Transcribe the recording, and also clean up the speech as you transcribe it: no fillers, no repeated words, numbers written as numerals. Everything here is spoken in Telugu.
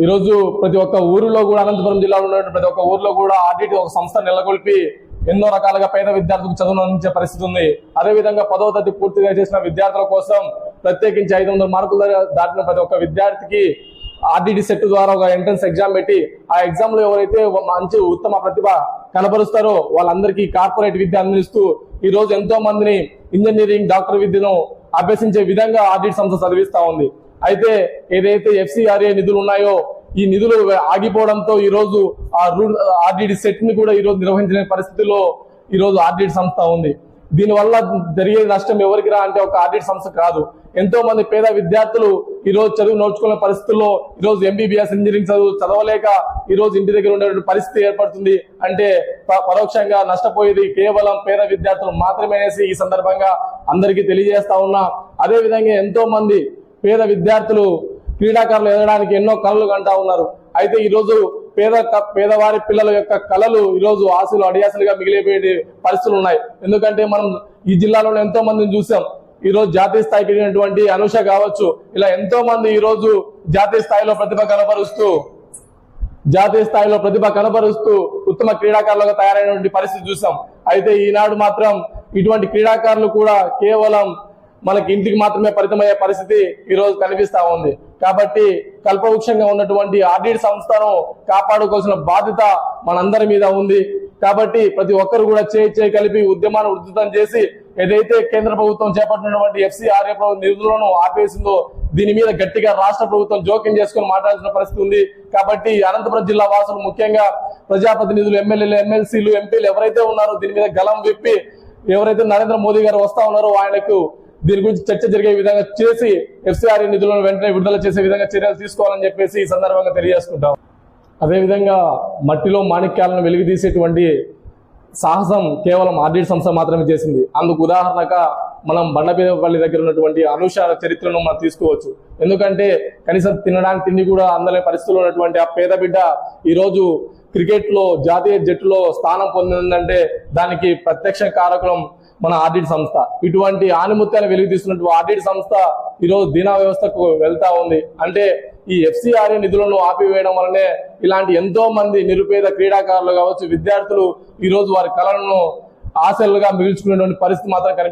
ఈరోజు ప్రతి ఒక్క ఊరిలో కూడా అనంతపురం జిల్లాలో ఉన్న ప్రతి ఒక్క ఊరిలో కూడా ఆర్డిటి ఒక సంస్థ నెలకొల్పి ఎన్నో రకాలుగా పేద విద్యార్థులకు చదువును అందించే పరిస్థితి ఉంది. అదేవిధంగా 10వ తరగతి పూర్తిగా చేసిన విద్యార్థుల కోసం ప్రత్యేకించి 500 మార్కులు దాటిన ప్రతి ఒక్క విద్యార్థికి ఆర్డిటి సెట్ ద్వారా ఒక ఎంట్రన్స్ ఎగ్జామ్ పెట్టి ఆ ఎగ్జామ్ లో ఎవరైతే మంచి ఉత్తమ ప్రతిభ కనబరుస్తారో వాళ్ళందరికీ కార్పొరేట్ విద్య అందిస్తూ ఈ రోజు ఎంతో మందిని ఇంజనీరింగ్, డాక్టర్ విద్యను అభ్యసించే విధంగా ఆర్డిటి సంస్థ చదివిస్తా ఉంది. అయితే ఏదైతే FCRA నిధులు ఉన్నాయో ఈ నిధులు ఆగిపోవడంతో ఈ రోజు ఆ ఆర్డిటి సెట్ ని కూడా ఈ రోజు నిర్వహించలేని పరిస్థితిలో ఈ రోజు ఆర్డిటి సంస్థ ఉంది. దీనివల్ల జరిగే నష్టం ఎవరికి రా అంటే ఒక ఆర్డిటి సంస్థ కాదు, ఎంతో మంది పేద విద్యార్థులు ఈ రోజు చదువు నోచుకునే పరిస్థితుల్లో ఈ రోజు MBBS ఇంజనీరింగ్ చదవలేక ఈ రోజు ఇంటి దగ్గర ఉండే పరిస్థితి ఏర్పడుతుంది. అంటే పరోక్షంగా నష్టపోయేది కేవలం పేద విద్యార్థులు మాత్రమే అనేసి ఈ సందర్భంగా అందరికీ తెలియజేస్తా ఉన్నా. అదే విధంగా ఎంతో మంది పేద విద్యార్థులు క్రీడాకారులు ఎదగడానికి ఎన్నో కళలు కంటా ఉన్నారు. అయితే ఈ రోజు పేదవారి పిల్లల యొక్క కళలు ఈ రోజు ఆశలు అడియాసలుగా మిగిలిపోయే పరిస్థితులు ఉన్నాయి. ఎందుకంటే మనం ఈ జిల్లాలో ఎంతో మందిని చూసాం. ఈ రోజు జాతీయ స్థాయికి వెళ్ళినటువంటి అనుష కావచ్చు, ఇలా ఎంతో మంది ఈ రోజు జాతీయ స్థాయిలో ప్రతిభ కనబరుస్తూ ఉత్తమ క్రీడాకారులుగా తయారైనటువంటి పరిస్థితి చూసాం. అయితే ఈనాడు మాత్రం ఇటువంటి క్రీడాకారులు కూడా కేవలం మనకి ఇంటికి మాత్రమే పరిమితమయ్యే పరిస్థితి ఈ రోజు కనిపిస్తా ఉంది. కాబట్టి కల్పవృక్షంగా ఉన్నటువంటి ఆర్డిటి సంస్థను కాపాడుకోవాల్సిన బాధ్యత మనందరి మీద ఉంది. కాబట్టి ప్రతి ఒక్కరు కూడా చేయి కలిపి ఉద్యమాన్ని ఉధృతం చేసి ఏదైతే కేంద్ర ప్రభుత్వం చేపట్టినటువంటి FCRA నిధులను ఆపేసిందో దీని మీద గట్టిగా రాష్ట్ర ప్రభుత్వం జోక్యం చేసుకుని మాట్లాడాల్సిన పరిస్థితి ఉంది. కాబట్టి అనంతపురం జిల్లా వాసులు, ముఖ్యంగా ప్రజాప్రతినిధులు, ఎమ్మెల్యేలు, MLCలు, ఎంపీలు ఎవరైతే ఉన్నారో దీని మీద గలం విప్పి ఎవరైతే నరేంద్ర మోదీ గారు వస్తా ఉన్నారో ఆయనకు దీని గురించి చర్చ జరిగే విధంగా చేసి FCRA నిధులను వెంటనే విడుదల చేసే విధంగా చర్యలు తీసుకోవాలని చెప్పేసి ఈ సందర్భంగా తెలియజేసుకుంటాం. అదేవిధంగా మట్టిలో మాణిక్యాలను వెలికితీసేటువంటి సాహసం కేవలం ఆర్డిటి సంస్థ మాత్రమే చేసింది. అందుకు ఉదాహరణగా మనం బండపల్లి దగ్గర ఉన్నటువంటి అనుష చరిత్రను మనం తీసుకోవచ్చు. ఎందుకంటే కనీసం తినడానికి తిండి కూడా అందలే పరిస్థితుల్లో ఉన్నటువంటి ఆ పేద బిడ్డ ఈ రోజు క్రికెట్ లో జాతీయ జట్టులో స్థానం పొందిందంటే దానికి ప్రత్యక్ష కారకులం మన ఆర్డిటి సంస్థ. ఇటువంటి ఆనిముత్యాలు వెలుగుతీస్తున్నటువంటి ఆర్డిటి సంస్థ ఈరోజు దీనా వ్యవస్థకు వెళ్తా ఉంది. అంటే ఈ FCRA నిధులను ఆపివేయడం వల్లనే ఇలాంటి ఎంతో మంది నిరుపేద క్రీడాకారులు కావచ్చు, విద్యార్థులు ఈ రోజు వారి కళలను ఆశలుగా మిగిల్చుకునేటువంటి పరిస్థితి మాత్రం కనిపిస్తుంది.